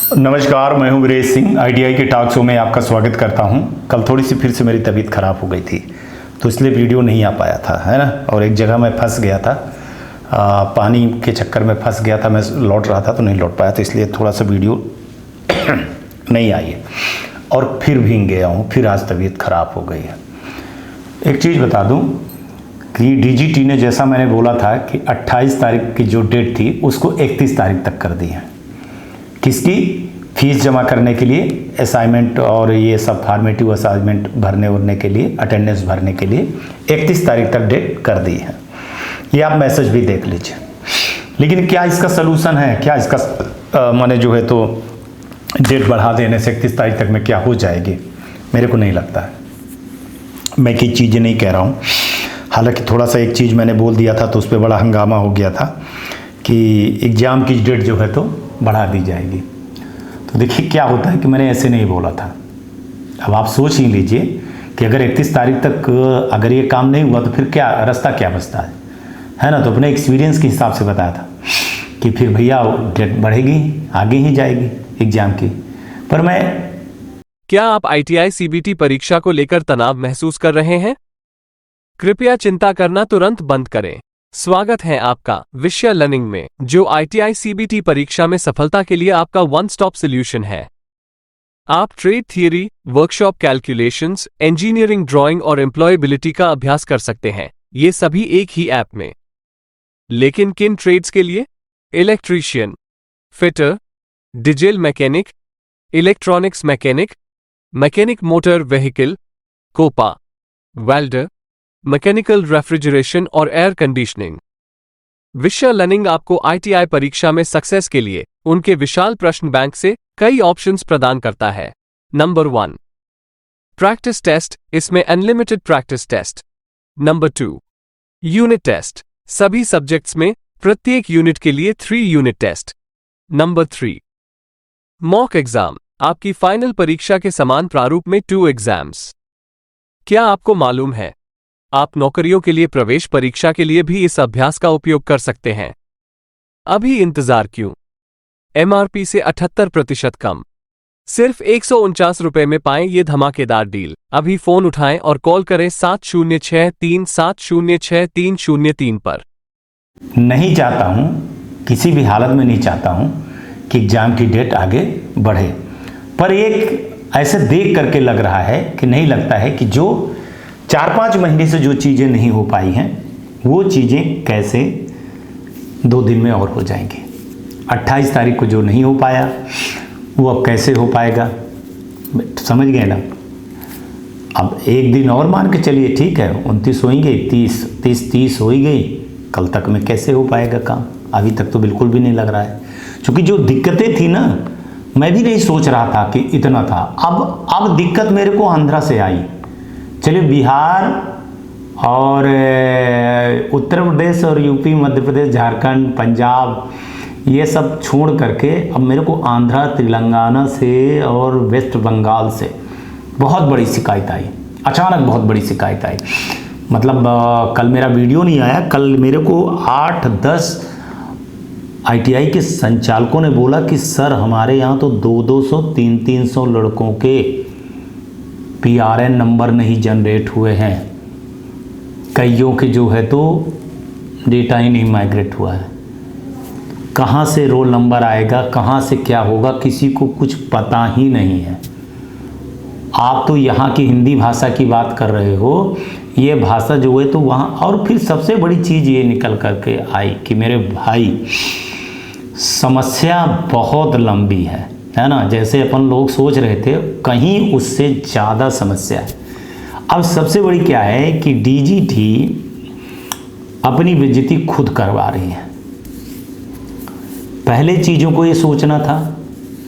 नमस्कार, मैं हूं वीरेश सिंह। आईटीआई के टॉक शो में आपका स्वागत करता हूं। कल थोड़ी सी फिर से मेरी तबीयत ख़राब हो गई थी, तो इसलिए वीडियो नहीं आ पाया था, है ना। और एक जगह मैं फंस गया था, पानी के चक्कर में फंस गया था। मैं लौट रहा था तो नहीं लौट पाया, तो इसलिए थोड़ा सा वीडियो नहीं आई है। और फिर भीग गया हूँ, फिर आज तबीयत ख़राब हो गई है। एक चीज़ बता दूँ कि डीजीटी ने, जैसा मैंने बोला था कि 28 तारीख की जो डेट थी उसको 31 तारीख तक कर दी है। किसकी? फीस जमा करने के लिए, असाइनमेंट और ये सब फॉर्मेटिव असाइनमेंट भरने उरने के लिए, अटेंडेंस भरने के लिए 31 तारीख तक डेट कर दी है। ये आप मैसेज भी देख लीजिए। लेकिन क्या इसका सलूशन है? क्या इसका माने जो है तो डेट बढ़ा देने से 31 तारीख तक में क्या हो जाएगी? मेरे को नहीं लगता है। मैं की चीज़ें नहीं कह रहा हूँ। हालांकि थोड़ा सा एक चीज़ मैंने बोल दिया था तो उस पर बड़ा हंगामा हो गया था कि एग्ज़ाम की डेट जो है तो बढ़ा दी जाएगी। तो देखिए क्या होता है कि मैंने ऐसे नहीं बोला था। अब आप सोच ही लीजिए कि अगर 31 तारीख तक अगर ये काम नहीं हुआ तो फिर क्या रास्ता क्या बचता है ना। तो अपने एक्सपीरियंस के हिसाब से बताया था कि फिर भैया डेट बढ़ेगी, आगे ही जाएगी एग्ज़ाम की। पर मैं क्या आप आईटीआई सीबीटी परीक्षा को लेकर तनाव महसूस कर रहे हैं? कृपया चिंता करना तुरंत बंद करें। स्वागत है आपका विषय लर्निंग में, जो आईटीआई सीबीटी परीक्षा में सफलता के लिए आपका वन स्टॉप सॉल्यूशन है। आप trade theory, workshop calculations, engineering drawing और एम्प्लॉयबिलिटी का अभ्यास कर सकते हैं, ये सभी एक ही ऐप में। लेकिन किन ट्रेड्स के लिए? Electrician, fitter, diesel mechanic, electronics mechanic, mechanic motor vehicle, COPA, welder, mechanical refrigeration और एयर कंडीशनिंग। विषय लर्निंग आपको आईटीआई परीक्षा में सक्सेस के लिए उनके विशाल प्रश्न बैंक से कई ऑप्शंस प्रदान करता है। नंबर 1, प्रैक्टिस टेस्ट, इसमें unlimited practice test. Number 2, unit test, सभी सब्जेक्ट्स में प्रत्येक यूनिट के लिए 3 unit test. Number 3, mock exam, आपकी फाइनल परीक्षा के समान प्रारूप में 2 एग्जाम्स। क्या आपको मालूम है, आप नौकरियों के लिए प्रवेश परीक्षा के लिए भी इस अभ्यास का उपयोग कर सकते हैं। अभी इंतजार क्यों? एमआरपी से 78% कम, सिर्फ 149 रुपए में पाएं ये धमाकेदार डील। अभी फोन उठाएं और कॉल करें 7063706303 पर। नहीं चाहता हूँ, किसी भी हालत में नहीं चाहता हूँ कि एग्ज़ाम की डेट आगे बढ़े। पर एक ऐसे देख करके लग रहा है कि नहीं लगता है कि जो 4-5 महीने से जो चीज़ें नहीं हो पाई हैं वो चीज़ें कैसे 2 दिन में और हो जाएंगी। 28 तारीख को जो नहीं हो पाया वो अब कैसे हो पाएगा? समझ गए ना। अब एक दिन और मान के चलिए, ठीक है 29 हो ही गई, 30 हो ही गई, कल तक में कैसे हो पाएगा काम? अभी तक तो बिल्कुल भी नहीं लग रहा है। क्योंकि जो दिक्कतें थी ना, मैं भी नहीं सोच रहा था कि इतना था। अब दिक्कत मेरे को आंध्रा से आई। चलिए बिहार और उत्तर प्रदेश और यूपी, मध्य प्रदेश, झारखंड, पंजाब, ये सब छोड़ करके अब मेरे को आंध्रा, तेलंगाना से और वेस्ट बंगाल से बहुत बड़ी शिकायत आई। अचानक बहुत बड़ी शिकायत आई। मतलब कल मेरा वीडियो नहीं आया। कल मेरे को 8-10 आईटीआई के संचालकों ने बोला कि सर हमारे यहाँ तो 200-200, 300-300 लड़कों के पीआरएन नंबर नहीं जनरेट हुए हैं। कईयों के जो है तो डेटा ही नहीं माइग्रेट हुआ है। कहाँ से रोल नंबर आएगा, कहाँ से क्या होगा, किसी को कुछ पता ही नहीं है। आप तो यहाँ की हिंदी भाषा की बात कर रहे हो, ये भाषा जो है तो वहाँ। और फिर सबसे बड़ी चीज़ ये निकल करके आई कि मेरे भाई समस्या बहुत लंबी है ना। जैसे अपन लोग सोच रहे थे, कहीं उससे ज़्यादा समस्या है। अब सबसे बड़ी क्या है कि डीजीटी अपनी बेइज्जती खुद करवा रही है। पहले चीज़ों को ये सोचना था,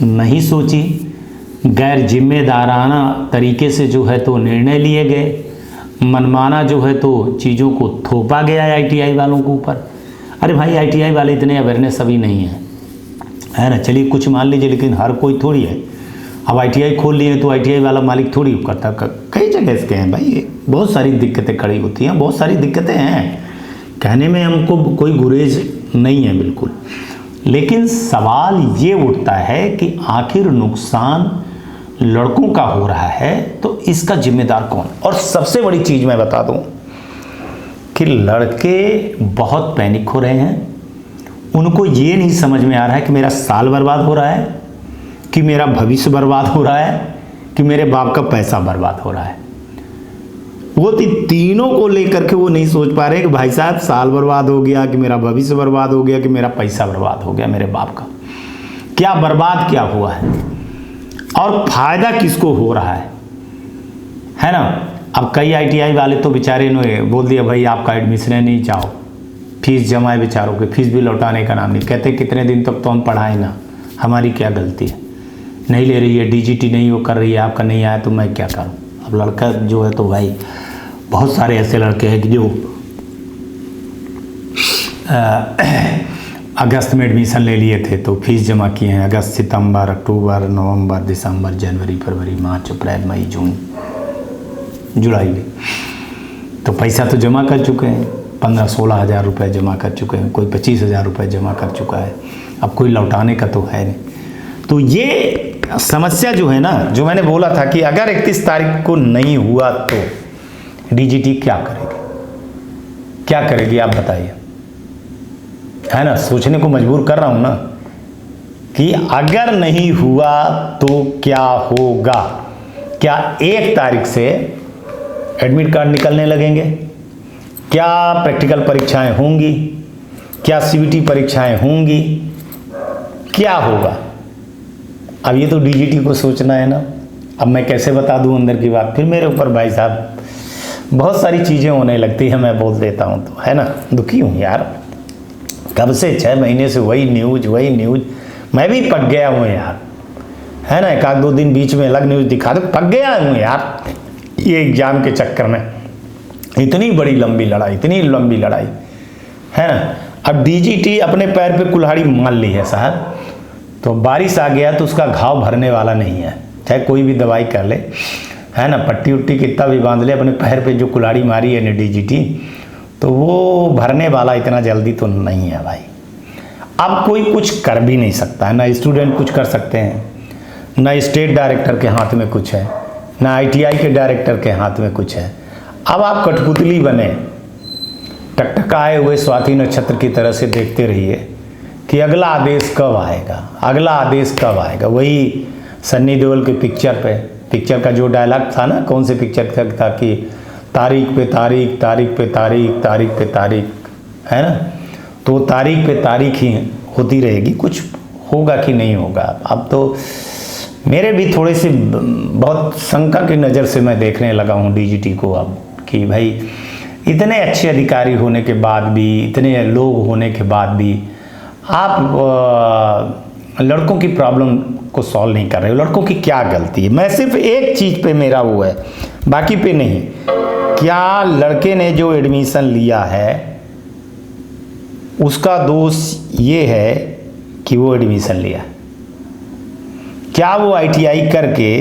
नहीं सोची। गैर जिम्मेदाराना तरीके से जो है तो निर्णय लिए गए। मनमाना जो है तो चीज़ों को थोपा गया है आईटीआई वालों के ऊपर। अरे भाई आईटीआई वाले इतने अवेयरनेस अभी नहीं है ना। चलिए कुछ मान लीजिए, लेकिन हर कोई थोड़ी है। अब आईटीआई खोल लिए तो आईटीआई वाला मालिक थोड़ी करता। कई जगह इसके हैं भाई, बहुत सारी दिक्कतें खड़ी होती हैं, बहुत सारी दिक्कतें हैं। कहने में हमको कोई गुरेज नहीं है बिल्कुल। लेकिन सवाल ये उठता है कि आखिर नुकसान लड़कों का हो रहा है तो इसका जिम्मेदार कौन। और सबसे बड़ी चीज़ मैं बता दूं कि लड़के बहुत पैनिक हो रहे हैं। उनको ये नहीं समझ में आ रहा है कि मेरा साल बर्बाद हो रहा है, कि मेरा भविष्य बर्बाद हो रहा है, कि मेरे बाप का पैसा बर्बाद हो रहा है। वो तीनों को लेकर के वो नहीं सोच पा रहे कि भाई साहब साल बर्बाद हो गया, कि मेरा भविष्य बर्बाद हो गया, कि मेरा पैसा बर्बाद हो गया मेरे बाप का। क्या बर्बाद क्या हुआ है और फायदा किसको हो रहा है ना। अब कई आईटीआई वाले तो बेचारे ने बोल दिया भाई आपका एडमिशन है नहीं, जाओ फीस जमा है बेचारों के, फीस भी लौटाने का नाम नहीं। कहते कितने दिन तक तो हम पढ़ाएं ना, हमारी क्या गलती है, नहीं ले रही है, डीजीटी नहीं वो कर रही है, आपका नहीं आया तो मैं क्या करूं। अब लड़का जो है तो भाई बहुत सारे ऐसे लड़के हैं कि जो अगस्त में एडमिशन ले लिए थे तो फीस जमा किए हैं अगस्त, सितंबर, अक्टूबर, नवंबर, दिसंबर, जनवरी, फरवरी, मार्च, अप्रैल, मई, जून, जुलाई में तो पैसा तो जमा कर चुके हैं। 15-16 हज़ार रुपये जमा कर चुके हैं, कोई 25 हज़ार रुपये जमा कर चुका है। अब कोई लौटाने का तो है नहीं। तो ये समस्या जो है ना, जो मैंने बोला था कि अगर 31 तारीख को नहीं हुआ तो डीजीटी क्या करेगी, क्या करेगी आप बताइए, है ना। सोचने को मजबूर कर रहा हूं ना कि अगर नहीं हुआ तो क्या होगा। क्या 1 तारीख से एडमिट कार्ड निकलने लगेंगे, क्या प्रैक्टिकल परीक्षाएं होंगी, क्या सीबीटी परीक्षाएं होंगी, क्या होगा। अब ये तो डीजीटी को सोचना है ना। अब मैं कैसे बता दूं अंदर की बात, फिर मेरे ऊपर भाई साहब बहुत सारी चीज़ें होने लगती हैं, मैं बोल देता हूं तो, है ना। दुखी हूं यार, कब से 6 महीने से वही न्यूज़। मैं भी पक गया हूँ यार, है ना। 1-2 दिन बीच में अलग न्यूज़ दिखा दो, पक गया हूँ यार ये एग्ज़ाम के चक्कर में। इतनी लंबी लड़ाई, है ना। अब डीजीटी अपने पैर पे कुल्हाड़ी मान ली है साहब, तो बारिश आ गया तो उसका घाव भरने वाला नहीं है, चाहे कोई भी दवाई कर ले, है ना। पट्टी उट्टी कितना भी बांध ले, अपने पैर पे जो कुल्हाड़ी मारी है ना डीजीटी, तो वो भरने वाला इतना जल्दी तो नहीं है भाई। अब कोई कुछ कर भी नहीं सकता है, ना स्टूडेंट कुछ कर सकते हैं, ना स्टेट डायरेक्टर के हाथ में कुछ है, ना आईटीआई के डायरेक्टर के हाथ में कुछ है। अब आप कठपुतली बने, टकटकाए हुए स्वाति नक्षत्र की तरह से देखते रहिए कि अगला आदेश कब आएगा। वही सन्नी देओल के पिक्चर का जो डायलॉग था ना, कौन से पिक्चर का था कि तारीख पे तारीख, है ना। तो तारीख पे तारीख ही होती रहेगी, कुछ होगा कि नहीं होगा। अब तो मेरे भी थोड़े से बहुत शंका की नज़र से मैं देखने लगा हूँ डीजीटी को अब, कि भाई इतने अच्छे अधिकारी होने के बाद भी, इतने लोग होने के बाद भी आप लड़कों की प्रॉब्लम को सॉल्व नहीं कर रहे हो। लड़कों की क्या गलती है। मैं सिर्फ एक चीज़ पे मेरा वो है, बाकी पे नहीं। क्या लड़के ने जो एडमिशन लिया है उसका दोष ये है कि वो एडमिशन लिया, क्या वो आईटीआई करके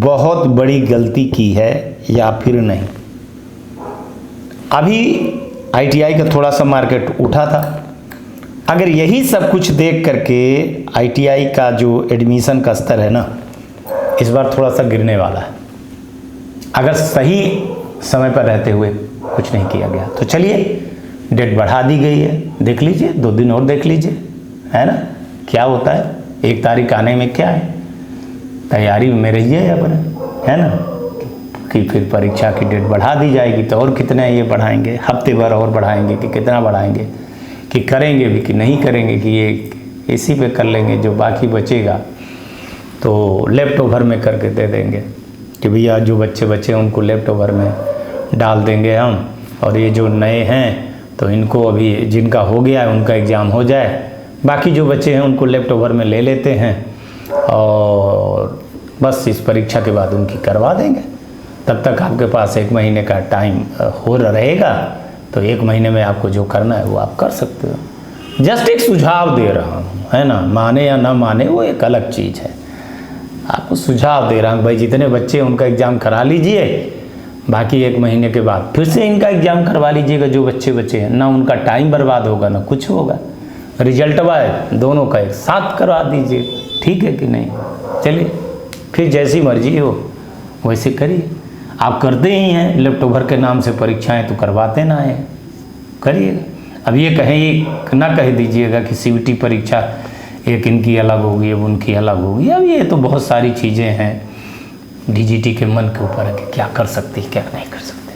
बहुत बड़ी गलती की है या फिर नहीं। अभी आईटीआई का थोड़ा सा मार्केट उठा था, अगर यही सब कुछ देख करके आईटीआई का जो एडमिशन का स्तर है ना, इस बार थोड़ा सा गिरने वाला है, अगर सही समय पर रहते हुए कुछ नहीं किया गया तो। चलिए, डेट बढ़ा दी गई है, देख लीजिए, 2 दिन और देख लीजिए, है ना, क्या होता है। 1 तारीख आने में क्या है, तैयारी में रहिए अपने, है ना, कि फिर परीक्षा की डेट बढ़ा दी जाएगी तो और कितने ये बढ़ाएंगे, हफ्ते भर और बढ़ाएंगे कि कितना बढ़ाएंगे, कि करेंगे भी कि नहीं करेंगे, कि ये इसी पे कर लेंगे, जो बाकी बचेगा तो लेफ्ट ओवर में करके दे देंगे कि भैया जो बच्चे बचे उनको लेफ्ट ओवर में डाल देंगे हम, और ये जो नए हैं तो इनको अभी जिनका हो गया है उनका एग्ज़ाम हो जाए, बाकी जो बच्चे हैं उनको लेफ्ट ओवर में ले लेते हैं और बस इस परीक्षा के बाद उनकी करवा देंगे। तब तक आपके पास 1 महीने का टाइम हो रहेगा, तो 1 महीने में आपको जो करना है वो आप कर सकते हो। जस्ट एक सुझाव दे रहा हूँ, है ना, माने या ना माने वो एक अलग चीज़ है, आपको सुझाव दे रहा हूँ। भाई जितने बच्चे उनका एग्ज़ाम करा लीजिए, बाकी 1 महीने के बाद फिर से इनका एग्ज़ाम करवा लीजिएगा जो बच्चे बचे हैं, ना उनका टाइम बर्बाद होगा ना कुछ होगा। रिजल्ट है दोनों का एक साथ करवा दीजिए, ठीक है कि नहीं। चलिए फिर जैसी मर्जी हो वैसे करिए। आप करते ही हैं लैपटॉप भर के नाम से परीक्षाएं, तो करवाते ना हैं, करिएगा। अब ये कहें ना कह दीजिएगा कि सीबीटी परीक्षा एक इनकी अलग होगी, अब उनकी अलग होगी। अब ये तो बहुत सारी चीज़ें हैं, डीजीटी के मन के ऊपर है कि क्या कर सकती है क्या नहीं कर सकते।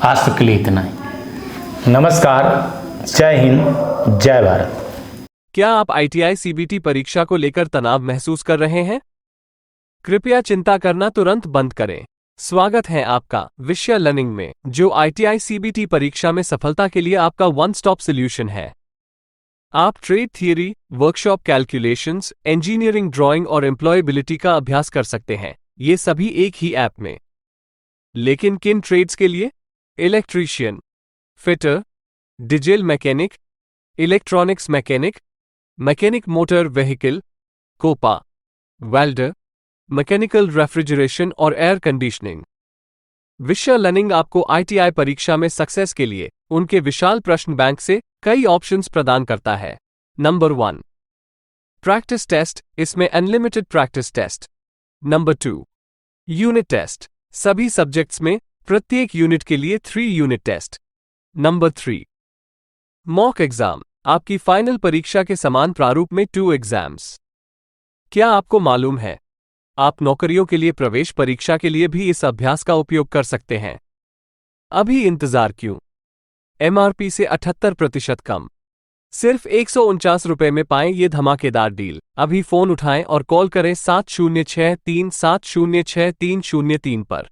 आज तक के लिए इतना ही। नमस्कार, जय हिंद, जय भारत। क्या आप आईटीआई सीबीटी परीक्षा को लेकर तनाव महसूस कर रहे हैं? कृपया चिंता करना तुरंत बंद करें। स्वागत है आपका विषय लर्निंग में, जो आईटीआई सीबीटी परीक्षा में सफलता के लिए आपका वन स्टॉप सॉल्यूशन है। आप trade theory, workshop calculations, engineering drawing और एम्प्लॉयबिलिटी का अभ्यास कर सकते हैं, ये सभी एक ही ऐप में। लेकिन किन ट्रेड्स के लिए? Electrician, fitter, diesel mechanic, electronics mechanic, mechanic motor vehicle, COPA, welder, mechanical refrigeration और एयर कंडीशनिंग। विषय लर्निंग आपको आईटीआई परीक्षा में सक्सेस के लिए उनके विशाल प्रश्न बैंक से कई ऑप्शंस प्रदान करता है। नंबर 1, प्रैक्टिस टेस्ट, इसमें unlimited practice test. Number 2, unit test, सभी सब्जेक्ट्स में प्रत्येक यूनिट के लिए 3 unit test. Number 3, mock exam, आपकी फाइनल परीक्षा के समान प्रारूप में 2 एग्जाम्स। क्या आपको मालूम है, आप नौकरियों के लिए प्रवेश परीक्षा के लिए भी इस अभ्यास का उपयोग कर सकते हैं। अभी इंतजार क्यों? एमआरपी से 78% कम, सिर्फ 149 रुपए में पाएं ये धमाकेदार डील। अभी फोन उठाएं और कॉल करें 7063706303 पर।